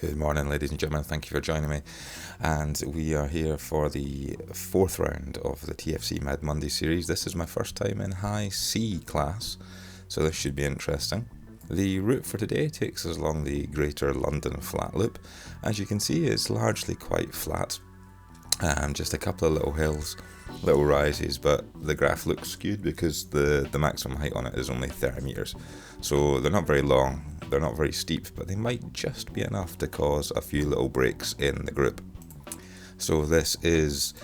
Good morning, ladies and gentlemen. Thank you for joining me. And we are here for the fourth round of the TFC Mad Monday series. This is my first time in high C class, so this should be interesting. The route for today takes us along the Greater London flat loop. As you can see, it's largely quite flat. Just a couple of little hills, little rises, but the graph looks skewed because the maximum height on it is only 30 metres. So they're not very long, they're not very steep, but they might just be enough to cause a few little breaks in the group. So this is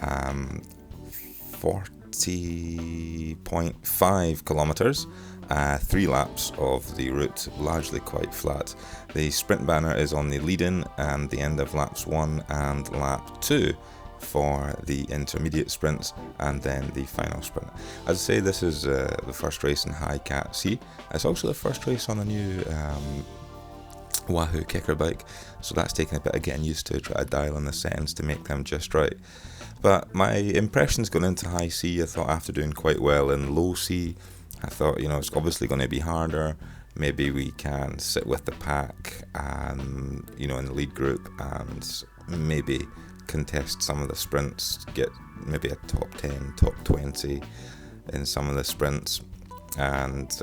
40.5 kilometres, 3 laps of the route, largely quite flat. The sprint banner is on the lead-in and the end of laps 1 and lap 2 for the intermediate sprints, and then the final sprint. As I say, this is the first race in High Cat C. It's also the first race on the new Wahoo kicker bike, so that's taking a bit of getting used to, try to dial in the settings to make them just right. But my impressions going into High C, I thought after doing quite well in Low C, I thought, it's obviously going to be harder. Maybe we can sit with the pack and, in the lead group and maybe contest some of the sprints, get maybe a top 10, top 20 in some of the sprints and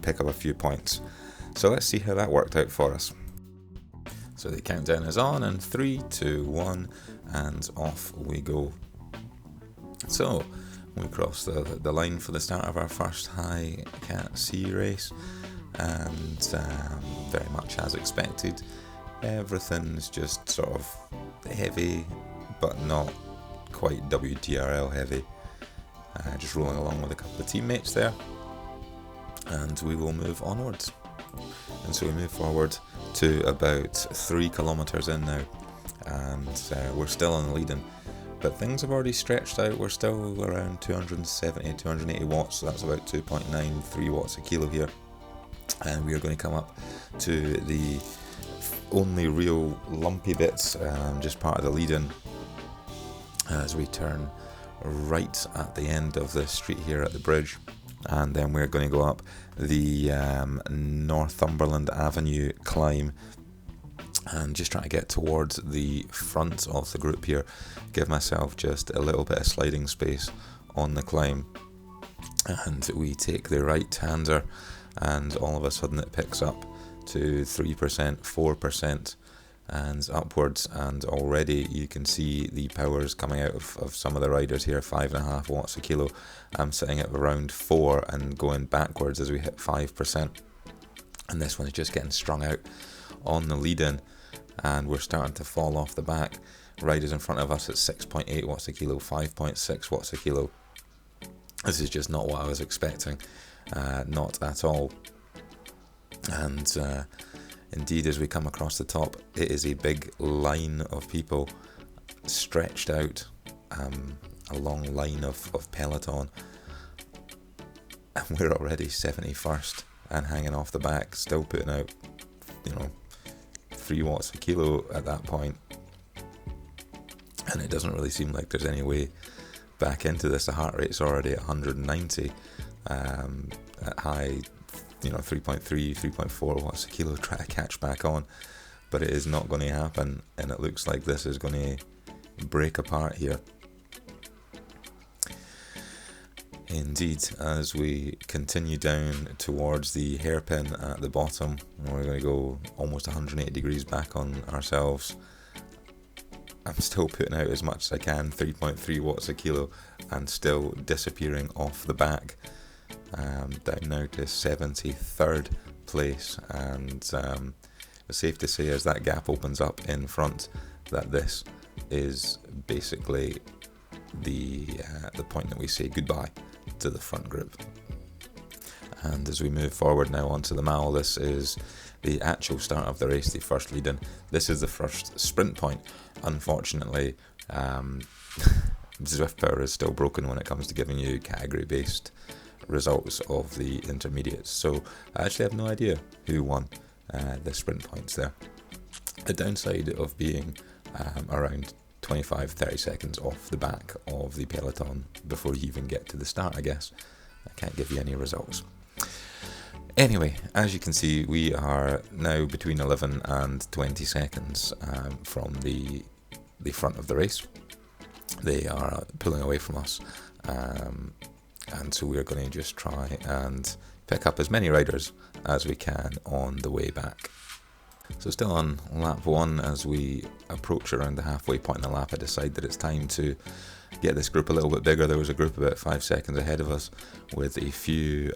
pick up a few points. So let's see how that worked out for us. So the countdown is on in 3, 2, 1 and off we go. So we cross the line for the start of our first High Cat C race, and very much as expected, everything's just sort of heavy, but not quite WTRL heavy. Just rolling along with a couple of teammates there, and we will move onwards. And so we move forward to about 3 kilometres in now, and we're still on the lead-in. But things have already stretched out. We're still around 270, 280 watts, so that's about 2.93 watts a kilo here. And we are going to come up to the only real lumpy bits, just part of the lead-in, as we turn right at the end of the street here at the bridge. And then we're going to go up the Northumberland Avenue climb, and just trying to get towards the front of the group here, give myself just a little bit of sliding space on the climb. And we take the right-hander, and all of a sudden it picks up to 3%, 4% and upwards, and already you can see the powers coming out of some of the riders here. 5.5 watts a kilo. I'm sitting at around 4 and going backwards as we hit 5%, and this one's just getting strung out on the lead-in, and we're starting to fall off the back. Riders in front of us at 6.8 watts a kilo, 5.6 watts a kilo. This is just not what I was expecting, not at all. And indeed, as we come across the top, it is a big line of people stretched out, a long line of peloton, and we're already 71st and hanging off the back, still putting out 3 watts a kilo at that point, and it doesn't really seem like there's any way back into this. The heart rate's already at 190 at high 3.3, 3.4 watts a kilo, try to catch back on, but it is not going to happen, and it looks like this is going to break apart here. Indeed, as we continue down towards the hairpin at the bottom, we're going to go almost 180 degrees back on ourselves. I'm still putting out as much as I can, 3.3 watts a kilo, and still disappearing off the back. Down now to 73rd place, and it's safe to say as that gap opens up in front that this is basically the point that we say goodbye to the front group. And as we move forward now onto the mile, this is the actual start of the race, the first lead-in. This is the first sprint point. Unfortunately, Zwift Power is still broken when it comes to giving you category-based results of the intermediates, so I actually have no idea who won the sprint points there. The downside of being around 25-30 seconds off the back of the peloton before you even get to the start, I guess, I can't give you any results. Anyway, as you can see, we are now between 11 and 20 seconds from the front of the race. They are pulling away from us, and so we're going to just try and pick up as many riders as we can on the way back. So still on lap 1, as we approach around the halfway point in the lap, I decide that it's time to get this group a little bit bigger. There was a group about 5 seconds ahead of us with a few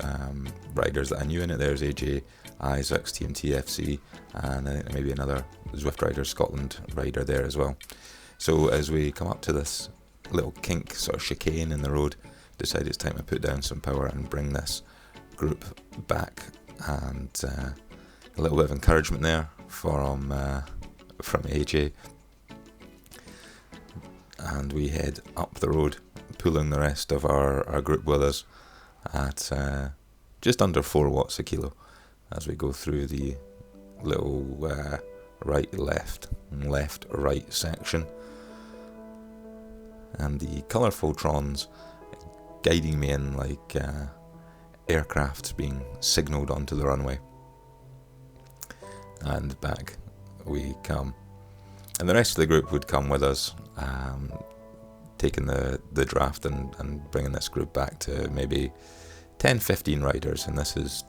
riders that I knew in it. There's AJ, Isaac's Team TFC, and I think maybe another Zwift Riders Scotland rider there as well. So as we come up to this little kink, sort of chicane in the road, decide it's time to put down some power and bring this group back, and a little bit of encouragement there from AJ, and we head up the road, pulling the rest of our group with us at just under 4 watts a kilo as we go through the little right left right section, and the colourful trons guiding me in like aircraft being signalled onto the runway. And back we come, and the rest of the group would come with us, taking the draft and bringing this group back to maybe 10-15 riders, and this is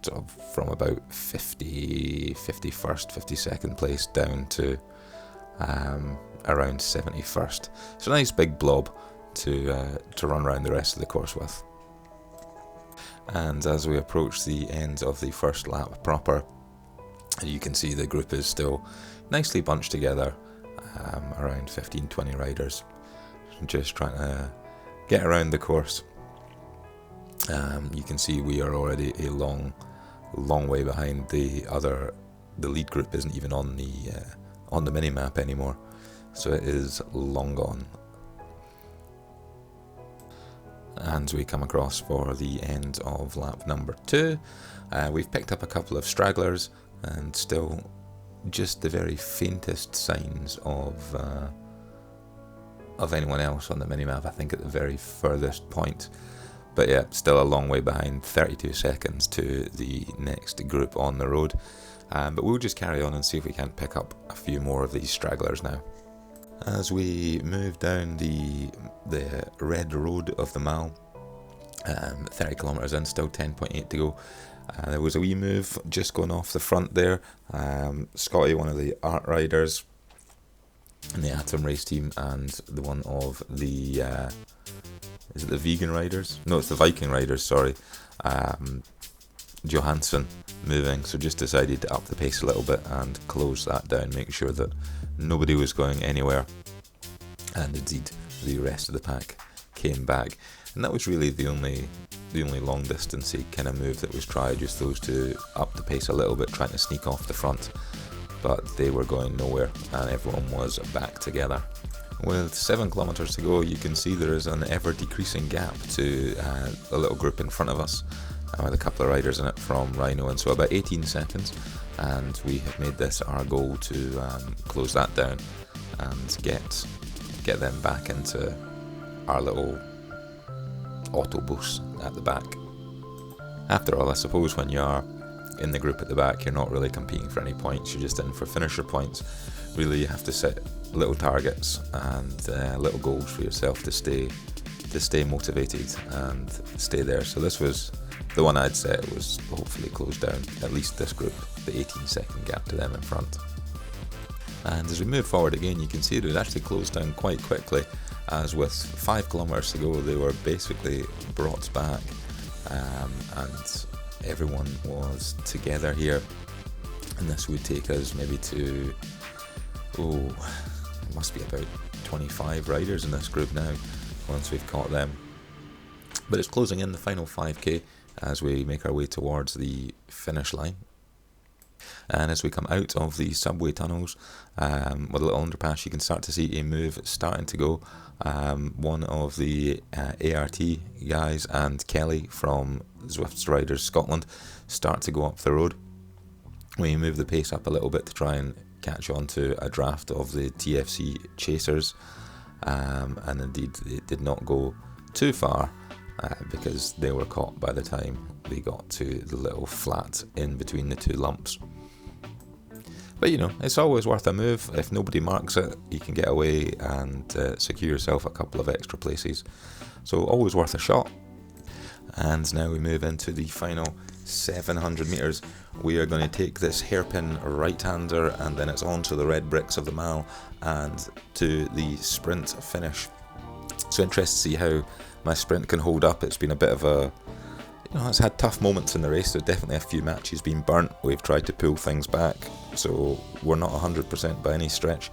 sort of from about 51st, 52nd place down to around 71st. So a nice big blob to run around the rest of the course with. And as we approach the end of the first lap proper, you can see the group is still nicely bunched together, around 15-20 riders, just trying to get around the course. You can see we are already a long way behind the lead group isn't even on the mini map anymore, so it is long gone. And we come across for the end of lap number 2. We've picked up a couple of stragglers, and still just the very faintest signs of anyone else on the minimap, I think at the very furthest point. But yeah, still a long way behind, 32 seconds to the next group on the road. But we'll just carry on and see if we can pick up a few more of these stragglers now. As we move down the red road of the Mall, 30 kilometres in, still 10.8 to go. There was a wee move just going off the front there. Scotty, one of the art riders in the Atom race team, and the one of the is it the vegan riders? No, it's the Viking riders, sorry. Johansson moving, so just decided to up the pace a little bit and close that down, make sure that nobody was going anywhere, and indeed the rest of the pack came back. And that was really the only long distancey kind of move that was tried, just those two up the pace a little bit, trying to sneak off the front, but they were going nowhere and everyone was back together. With 7 kilometres to go, you can see there is an ever decreasing gap to a little group in front of us, with a couple of riders in it from Rhino, and so about 18 seconds, and we have made this our goal to close that down and get them back into our little autobus at the back. After all, I suppose when you are in the group at the back, you're not really competing for any points, you're just in for finisher points. Really, you have to set little targets and little goals for yourself to stay motivated and stay there. So this was the one I'd set, was hopefully close down at least this group, the 18-second gap to them in front. And as we move forward again, you can see it was actually closed down quite quickly, as with 5 kilometres to go they were basically brought back, and everyone was together here, and this would take us maybe to it must be about 25 riders in this group now once we've caught them. But it's closing in the final 5k as we make our way towards the finish line. And as we come out of the subway tunnels, with a little underpass, you can start to see a move starting to go. One of the ART guys and Kelly from Zwift Riders Scotland start to go up the road. We move the pace up a little bit to try and catch on to a draft of the TFC Chasers, and indeed it did not go too far, because they were caught by the time they got to the little flat in between the two lumps. But it's always worth a move. If nobody marks it, you can get away and secure yourself a couple of extra places. So always worth a shot. And now we move into the final 700 metres. We are going to take this hairpin right-hander, and then it's on to the red bricks of the mile and to the sprint finish. So interested to see how my sprint can hold up. It's been a bit of a, it's had tough moments in the race. There's definitely a few matches been burnt. We've tried to pull things back, so we're not 100% by any stretch.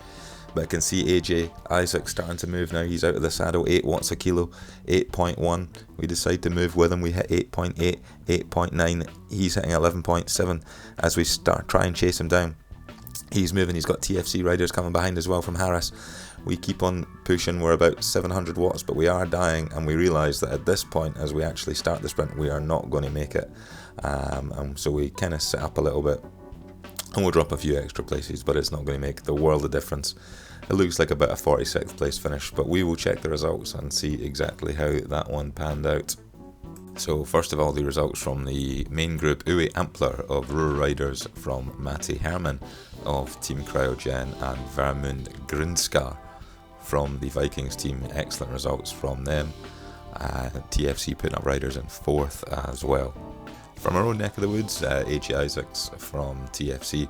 But I can see AJ Isaac starting to move now. He's out of the saddle, 8 watts a kilo, 8.1. We decide to move with him. We hit 8.8, 8.9. He's hitting 11.7 as we try and chase him down. He's moving. He's got TFC riders coming behind as well from Harris. We keep on pushing. We're about 700 watts, but we are dying, and we realise that at this point, as we actually start the sprint, we are not going to make it. And so we kind of sit up a little bit, and we'll drop a few extra places, but it's not going to make the world of difference. It looks like about a 46th place finish, but we will check the results and see exactly how that one panned out. So first of all, the results from the main group, Uwe Ampler of Ruhr Riders from Matti Hermann of Team Cryogen and Vermund Grinskar from the Vikings team. Excellent results from them. TFC putting up riders in 4th as well. From our own neck of the woods, AJ Isaacs from TFC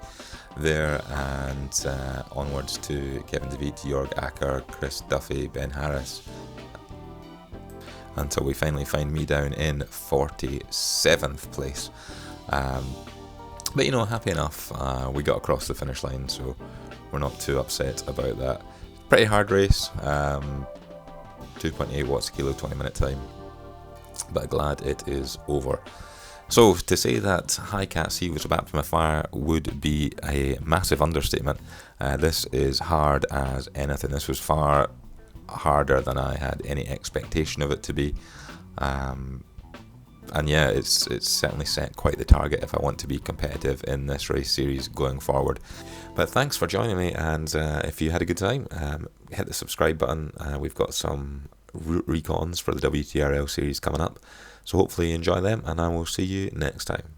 there, and onwards to Kevin DeViet, Jorg Acker, Chris Duffy, Ben Harris, until we finally find me down in 47th place. But happy enough, we got across the finish line, so we're not too upset about that. Pretty hard race, 2.8 watts a kilo, 20-minute time, but glad it is over. So to say that High Cat C was a baptism of fire would be a massive understatement. This is hard as anything. This was far harder than I had any expectation of it to be. And yeah, it's certainly set quite the target if I want to be competitive in this race series going forward. But thanks for joining me, and if you had a good time, hit the subscribe button. We've got some route recons for the WTRL series coming up, so hopefully you enjoy them, and I will see you next time.